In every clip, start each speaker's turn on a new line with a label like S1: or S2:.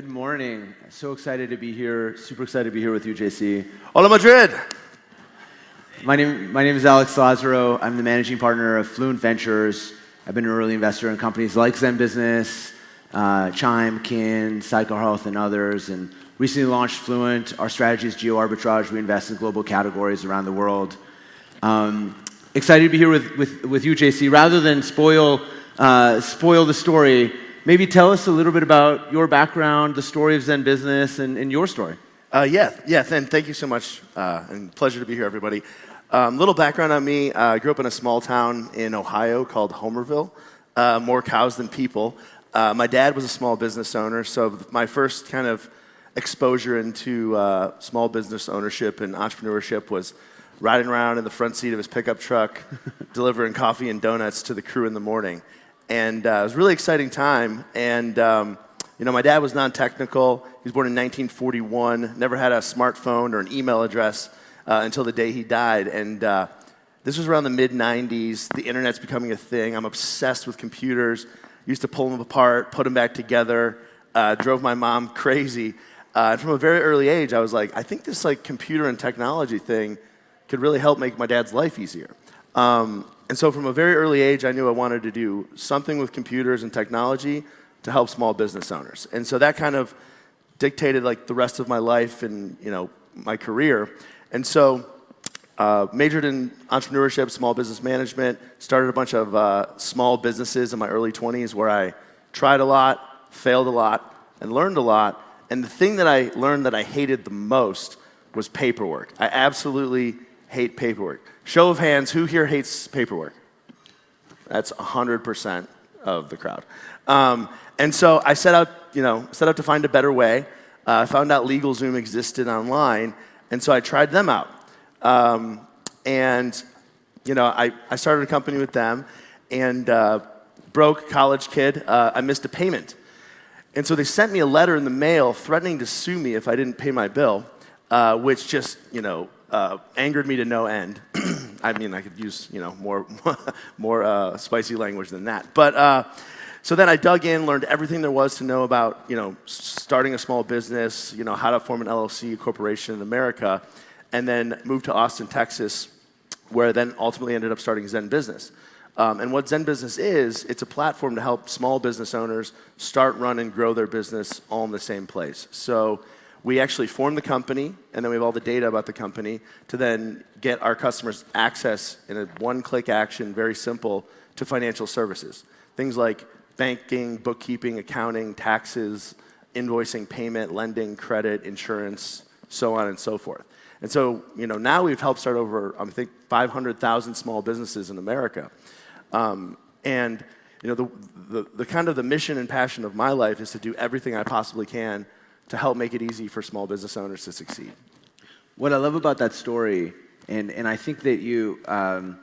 S1: Good morning. So excited to be here. Super excited to be here with you, JC.
S2: Hola, Madrid.
S1: My name is Alex Lazaro. I'm the managing partner of Fluent Ventures. I've been an early investor in companies like Zen Business, Chime, Kin, Sidecar Health, and others. And recently launched Fluent. Our strategy is geo arbitrage. We invest in global categories around the world. Excited to be here with you, JC. Rather than spoil the story, maybe tell us a little bit about your background, the story of Zen Business, and your story.
S2: Thank you so much, and pleasure to be here, everybody. Little background on me. I grew up in a small town in Ohio called Homerville. More cows than people. My dad was a small business owner, so my first kind of exposure into small business ownership and entrepreneurship was riding around in the front seat of his pickup truck, delivering coffee and donuts to the crew in the morning. And it was a really exciting time. And my dad was non-technical. He was born in 1941, never had a smartphone or an email address until the day he died. And this was around the mid-'90s. The internet's becoming a thing. I'm obsessed with computers. Used to pull them apart, put them back together. Drove my mom crazy. And from a very early age, I was like, I think this computer and technology thing could really help make my dad's life easier. And so from a very early age, I knew I wanted to do something with computers and technology to help small business owners. And so that kind of dictated the rest of my life and my career. And so majored in entrepreneurship, small business management, started a bunch of small businesses in my early 20s where I tried a lot, failed a lot, and learned a lot. And the thing that I learned that I hated the most was paperwork. I absolutely hate paperwork. Show of hands, who here hates paperwork? That's 100% of the crowd. And so I set out to find a better way. I found out LegalZoom existed online, and so I tried them out. I started a company with them, and broke college kid. I missed a payment. And so they sent me a letter in the mail threatening to sue me if I didn't pay my bill, which just, angered me to no end. I mean, I could use, more spicy language than that. But so then I dug in, learned everything there was to know about, starting a small business, how to form an LLC, corporation in America, and then moved to Austin, Texas, where I then ultimately ended up starting Zen Business. And what Zen Business is, it's a platform to help small business owners start, run, and grow their business all in the same place. So we actually form the company, and then we have all the data about the company to then get our customers access in a one-click action, very simple, to financial services. Things like banking, bookkeeping, accounting, taxes, invoicing, payment, lending, credit, insurance, so on and so forth. And so, now we've helped start over, I think, 500,000 small businesses in America. The kind of the mission and passion of my life is to do everything I possibly can to help make it easy for small business owners to succeed.
S1: What I love about that story, and I think that you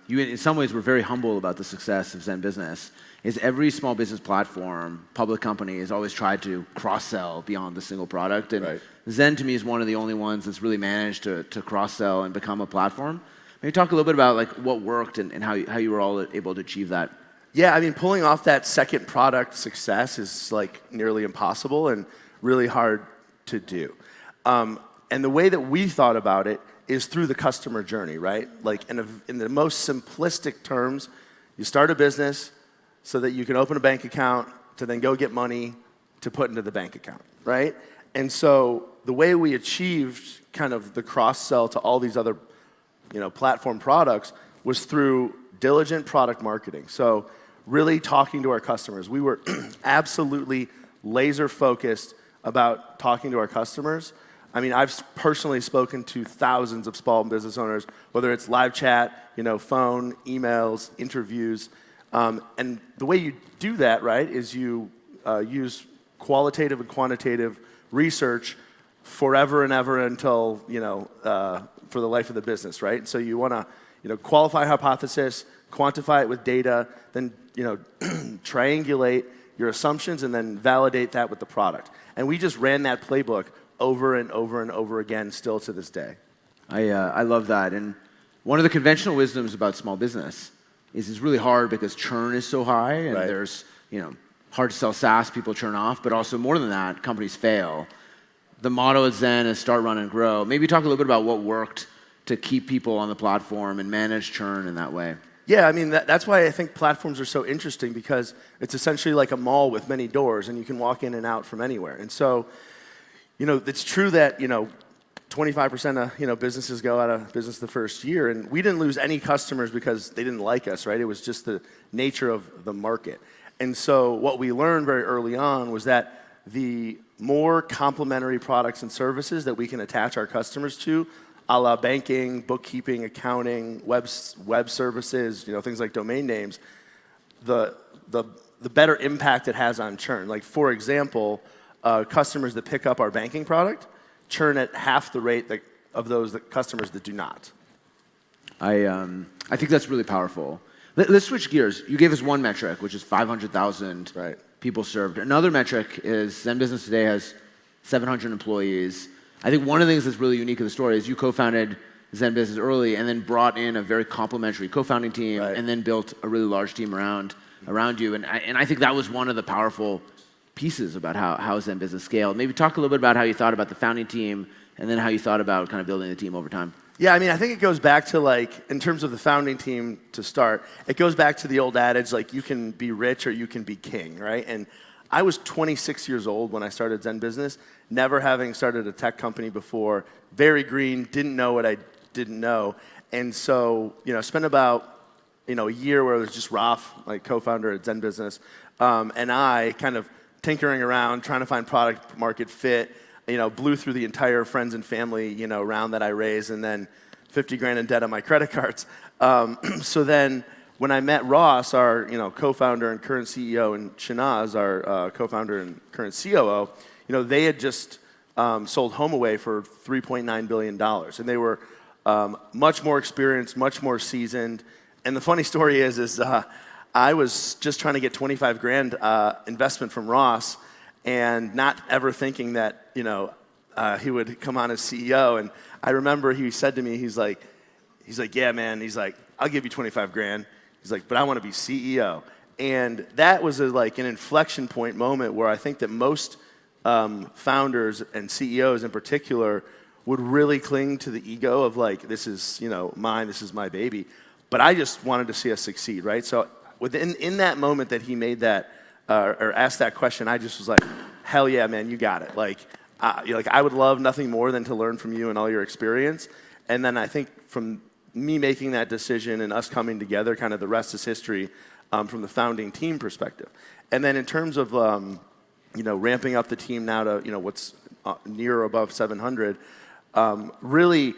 S1: in some ways were very humble about the success of Zen Business, is every small business platform, public company, has always tried to cross-sell beyond the single product. And
S2: right.
S1: Zen, to me, is one of the only ones that's really managed to cross-sell and become a platform. Maybe talk a little bit about what worked and how you were all able to achieve that.
S2: Yeah, I mean, pulling off that second product success is nearly impossible and really hard to do. And the way that we thought about it is through the customer journey, right? In the most simplistic terms, you start a business so that you can open a bank account to then go get money to put into the bank account, right? And so the way we achieved kind of the cross-sell to all these other, platform products was through diligent product marketing. So really talking to our customers. We were absolutely laser-focused about talking to our customers. I mean, I've personally spoken to thousands of small business owners, whether it's live chat, phone, emails, interviews. And the way you do that, right, is you use qualitative and quantitative research forever and ever until, for the life of the business, right? So you want to, qualify a hypothesis, quantify it with data, then, triangulate your assumptions and then validate that with the product. And we just ran that playbook over and over and over again, still to this day.
S1: I love that. And one of the conventional wisdoms about small business is it's really hard because churn is so high, and
S2: right.
S1: there's hard to sell SaaS, people churn off, but also more than that, companies fail. The motto at Zen is start, run, and grow. Maybe talk a little bit about what worked to keep people on the platform and manage churn in that way.
S2: Yeah, I mean, that's why I think platforms are so interesting, because it's essentially like a mall with many doors, and you can walk in and out from anywhere. And so, it's true that, 25% of, businesses go out of business the first year, and we didn't lose any customers because they didn't like us, right? It was just the nature of the market. And so what we learned very early on was that the more complementary products and services that we can attach our customers to, a la banking, bookkeeping, accounting, web services, things like domain names, the better impact it has on churn. Like, for example, customers that pick up our banking product churn at half the rate of those customers that do not.
S1: I think that's really powerful. Let's switch gears. You gave us one metric, which is 500,000 people served. Another metric is Zen Business today has 700 employees. I think one of the things that's really unique in the story is you co-founded Zen Business early and then brought in a very complementary co-founding team and then built a really large team around you. And I think that was one of the powerful pieces about how Zen Business scaled. Maybe talk a little bit about how you thought about the founding team and then how you thought about kind of building the team over time.
S2: Yeah, I mean, I think it goes back to, in terms of the founding team to start, it goes back to the old adage, you can be rich or you can be king, right? And I was 26 years old when I started Zen Business, never having started a tech company before, very green, didn't know what I didn't know. And so, spent about, a year where it was just Ralph, co-founder at Zen Business, and I kind of tinkering around, trying to find product market fit, blew through the entire friends and family, round that I raised, and then 50 grand in debt on my credit cards. So then when I met Ross, our co-founder and current CEO, and Shanaz, our co-founder and current COO, they had just sold HomeAway for $3.9 billion. And they were much more experienced, much more seasoned. And the funny story is I was just trying to get 25 grand investment from Ross, and not ever thinking that, he would come on as CEO. And I remember he said to me, he's like, yeah, man. He's like, I'll give you 25 grand. He's like, but I want to be CEO. And that was an inflection point moment where I think that most founders and CEOs in particular would really cling to the ego of this is, mine, this is my baby. But I just wanted to see us succeed, right? So in that moment that he made that, or asked that question, I just was like, hell yeah, man, you got it. I would love nothing more than to learn from you and all your experience. And then I think from me making that decision and us coming together, kind of the rest is history from the founding team perspective. And then in terms of, ramping up the team now to, what's near or above 700, really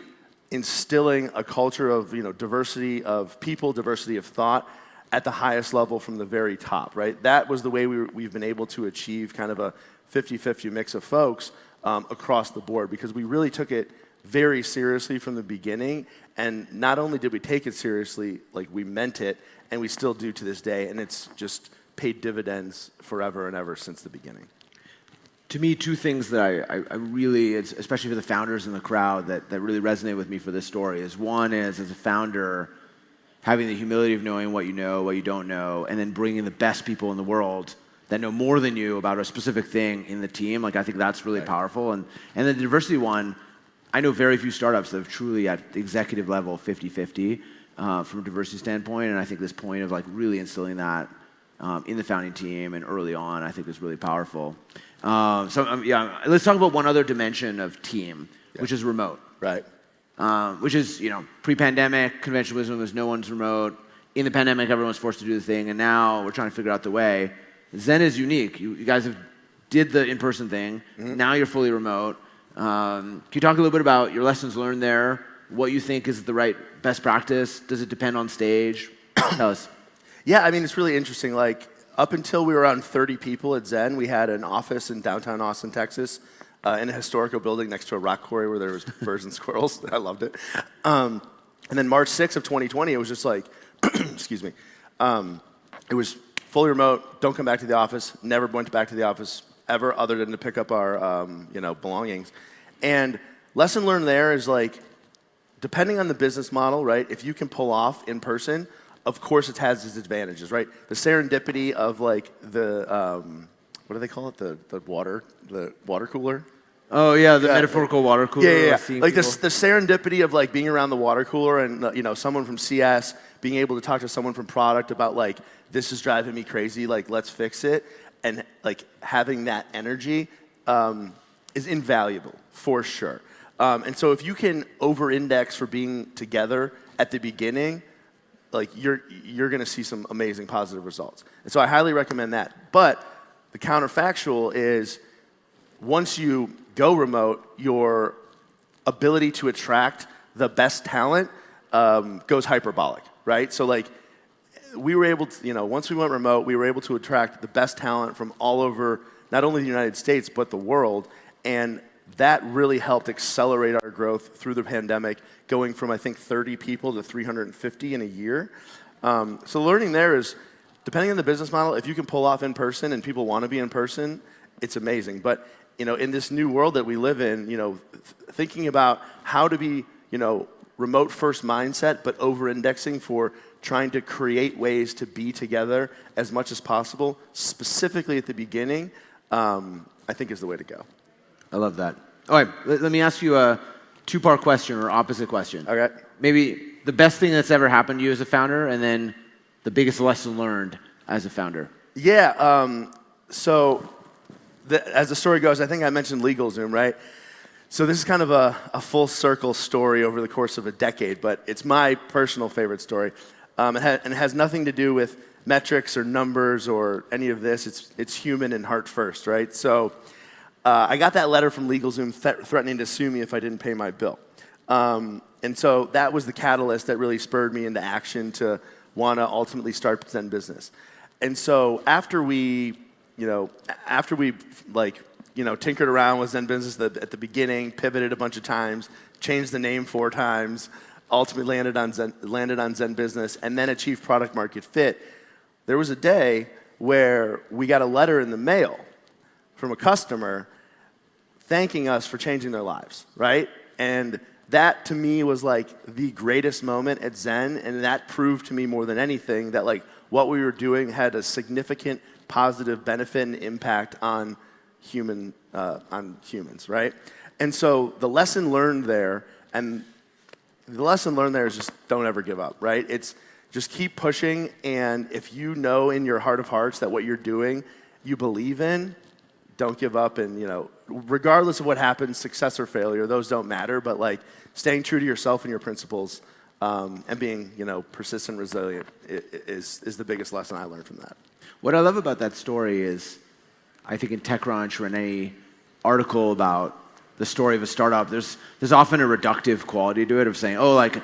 S2: instilling a culture of, diversity of people, diversity of thought at the highest level from the very top, right? That was the way we've been able to achieve kind of a 50-50 mix of folks across the board, because we really took it very seriously from the beginning. And not only did we take it seriously, we meant it, and we still do to this day. And it's just paid dividends forever and ever since the beginning.
S1: To me, two things that I really, especially for the founders in the crowd, that really resonate with me for this story is, one is, as a founder, having the humility of knowing what you know, what you don't know, and then bringing the best people in the world that know more than you about a specific thing in the team. I think that's really powerful. And the diversity one, I know very few startups that have truly at the executive level 50-50 from a diversity standpoint. And I think this point of really instilling that in the founding team and early on, I think is really powerful. Let's talk about one other dimension of team, which is remote.
S2: Right.
S1: Which is, pre-pandemic, conventional wisdom was no one's remote. In the pandemic, everyone's forced to do the thing, and now we're trying to figure out the way. Zen is unique. You guys did the in-person thing. Mm-hmm. Now you're fully remote. Can you talk a little bit about your lessons learned there? What you think is the right best practice? Does it depend on stage? Tell us.
S2: Yeah, I mean, it's really interesting. Up until we were around 30 people at Zen, we had an office in downtown Austin, Texas, in a historical building next to a rock quarry where there was birds and squirrels. I loved it. And then March 6th of 2020, it was just excuse me, it was fully remote, don't come back to the office, never went back to the office ever other than to pick up our belongings. And lesson learned there is depending on the business model, right, if you can pull off in person of course, it has its advantages, right? The serendipity of like the what do they call it? The water cooler.
S1: Oh yeah, the
S2: Yeah.
S1: metaphorical water cooler.
S2: Yeah.
S1: seeing
S2: Like the
S1: people.
S2: serendipity of like being around the water cooler and someone from CS being able to talk to someone from product about like this is driving me crazy, like let's fix it, and like having that energy is invaluable for sure. And so if you can over-index for being together at the beginning, like you're going to see some amazing positive results. And so I highly recommend that. But the counterfactual is once you go remote, your ability to attract the best talent goes hyperbolic, right? So like we were able to, once we went remote, we were able to attract the best talent from all over, not only the United States, but the world. And that really helped accelerate our growth through the pandemic, going from, I think, 30 people to 350 in a year. So learning there is, depending on the business model, if you can pull off in person and people want to be in person, it's amazing. But, in this new world that we live in, thinking about how to be, remote first mindset, but over-indexing for trying to create ways to be together as much as possible, specifically at the beginning, I think is the way to go.
S1: I love that. All right, let me ask you a two-part question or opposite question.
S2: Okay.
S1: Maybe the best thing that's ever happened to you as a founder, and then the biggest lesson learned as a founder.
S2: Yeah. As the story goes, I think I mentioned LegalZoom, right? So this is kind of a full circle story over the course of a decade, but it's my personal favorite story. And it has nothing to do with metrics or numbers or any of this. It's human and heart first, right? So I got that letter from LegalZoom threatening to sue me if I didn't pay my bill. And so that was the catalyst that really spurred me into action to want to ultimately start Zen Business. And so after we tinkered around with Zen Business at the beginning, pivoted a bunch of times, changed the name 4 times, ultimately landed on Zen Business, and then achieved product market fit, there was a day where we got a letter in the mail from a customer thanking us for changing their lives, right? And that to me was like the greatest moment at Zen, and that proved to me more than anything that like what we were doing had a significant positive benefit and impact on humans, right? And so the lesson learned there is just don't ever give up, right? It's just keep pushing, and if you know in your heart of hearts that what you're doing you believe in, don't give up. And regardless of what happens, success or failure, those don't matter, but like staying true to yourself and your principles and being persistent, resilient is the biggest lesson I learned from that.
S1: What I love about that story is, I think in TechCrunch or in any article about the story of a startup, there's often a reductive quality to it of saying, oh, like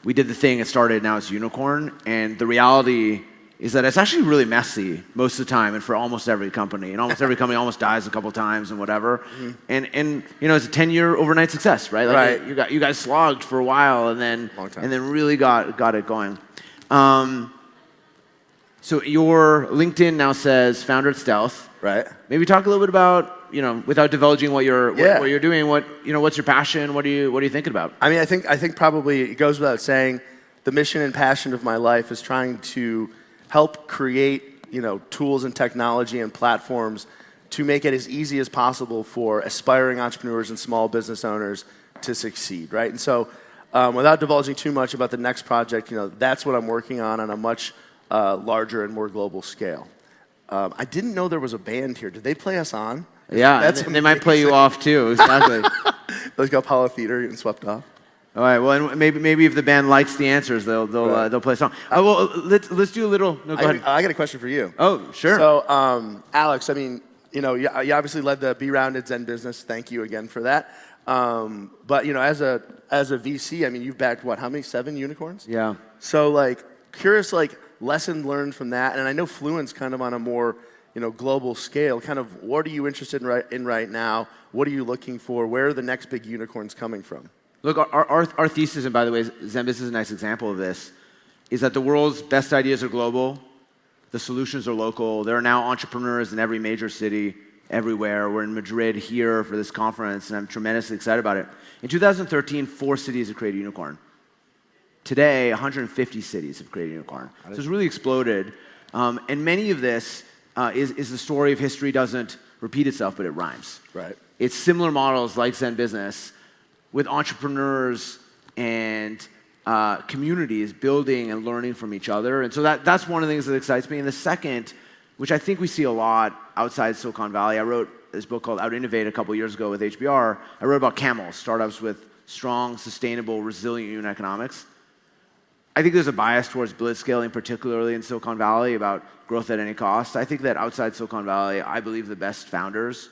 S1: we did the thing, it started, now it's unicorn. And the reality is that it's actually really messy most of the time, and for almost every company. And almost every company almost dies a couple times and whatever. Mm-hmm. And it's a 10-year overnight success, right? Like
S2: right.
S1: You guys slogged for a while and then really got it going. So your LinkedIn now says founder at Stealth.
S2: Right.
S1: Maybe talk a little bit about, without divulging what you're doing, what's your passion, what are you thinking about?
S2: I mean, I think probably it goes without saying, the mission and passion of my life is trying to help create, tools and technology and platforms to make it as easy as possible for aspiring entrepreneurs and small business owners to succeed, right? And so, without divulging too much about the next project, that's what I'm working on a much larger and more global scale. I didn't know there was a band here. Did they play us on?
S1: Yeah, they might play you off too. Exactly.
S2: Let's go Apollo Theater getting swept off.
S1: All right. Well, and maybe if the band likes the answers, they'll play a song. Well, let's do a little. No, go ahead.
S2: I got a question for you.
S1: Oh, sure.
S2: So, Alex, I mean, you obviously led the Be Rounded Zen Business. Thank you again for that. But as a VC, I mean, you've backed how many? 7 unicorns?
S1: Yeah.
S2: So curious lesson learned from that, and I know Fluent's kind of on a more global scale. Kind of what are you interested in right now? What are you looking for? Where are the next big unicorns coming from?
S1: Look, our thesis, and by the way, Zen Business is a nice example of this, is that the world's best ideas are global, the solutions are local. There are now entrepreneurs in every major city, everywhere. We're in Madrid here for this conference, and I'm tremendously excited about it. In 2013, 4 cities had created a unicorn. Today, 150 cities have created a unicorn. So it's really exploded. And many of this is the story of history doesn't repeat itself, but it rhymes.
S2: Right.
S1: It's similar models like Zen Business with entrepreneurs and communities building and learning from each other. And so that's one of the things that excites me. And the second, which I think we see a lot outside Silicon Valley, I wrote this book called Out Innovate a couple years ago with HBR. I wrote about camels, startups with strong, sustainable, resilient unit economics. I think there's a bias towards blitzscaling, particularly in Silicon Valley, about growth at any cost. I think that outside Silicon Valley, I believe the best founders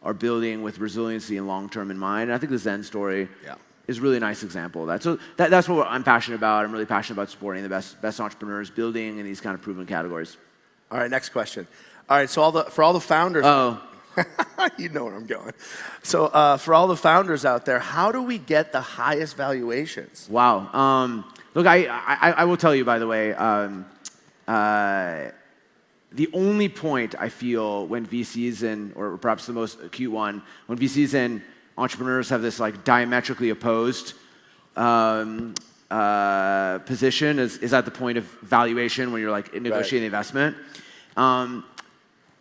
S1: are building with resiliency and long-term in mind. And I think the Zen story is a really nice example of that. So that's what I'm passionate about. I'm really passionate about supporting the best entrepreneurs, building in these kind of proven categories.
S2: All right, next question. All right, so for all the founders...
S1: Oh.
S2: You know where I'm going. So for all the founders out there, how do we get the highest valuations?
S1: Wow. Look, I will tell you, by the way, the only point I feel when VCs or perhaps the most acute one, when VCs and entrepreneurs have this like diametrically opposed position is at the point of valuation when you're like negotiating investment.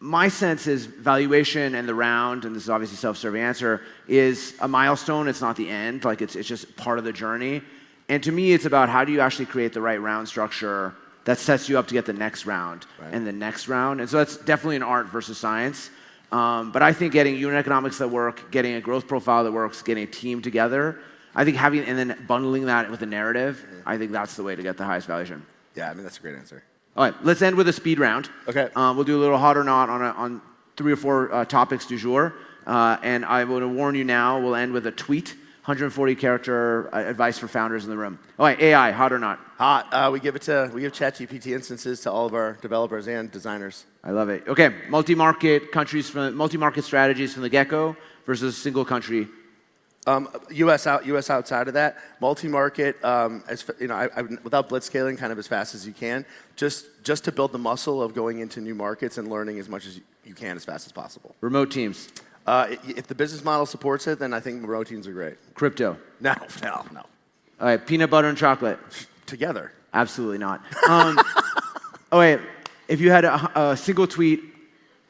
S1: My sense is valuation and the round, and this is obviously a self-serving answer, is a milestone. It's not the end. Like it's just part of the journey. And to me, it's about how do you actually create the right round structure that sets you up to get the next round and the next round. And so that's definitely an art versus science. But I think getting unit economics that work, getting a growth profile that works, getting a team together, I think and then bundling that with a narrative, I think that's the way to get the highest valuation.
S2: Yeah, I mean, that's a great answer.
S1: All right, let's end with a speed round.
S2: Okay.
S1: We'll do a little hot or not on 3 or 4 topics du jour. And I want to warn you now, we'll end with a tweet, 140-character advice for founders in the room. All right, AI, hot or not?
S2: Hot. We give ChatGPT instances to all of our developers and designers.
S1: I love it. Okay, multi-market strategies from the get-go versus single country.
S2: U.S. outside of that, multi-market, without blitzscaling, kind of as fast as you can, just to build the muscle of going into new markets and learning as much as you can as fast as possible.
S1: Remote teams.
S2: If the business model supports it, then I think remote teams are great.
S1: Crypto.
S2: No.
S1: All right, peanut butter and chocolate.
S2: Together.
S1: Absolutely not. Oh wait, if you had a single tweet,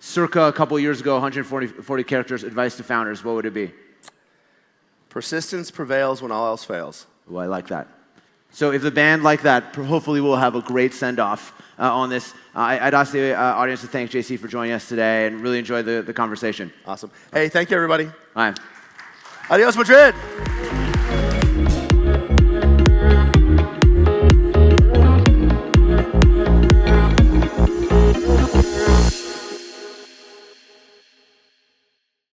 S1: circa a couple years ago, 140 characters, advice to founders, what would it be?
S2: Persistence prevails when all else fails.
S1: Oh, I like that. So if the band like that, hopefully we'll have a great send-off on this. I'd ask the audience to thank JC for joining us today and really enjoy the conversation.
S2: Awesome. Hey, thank you, everybody.
S1: All right.
S2: Adios, Madrid.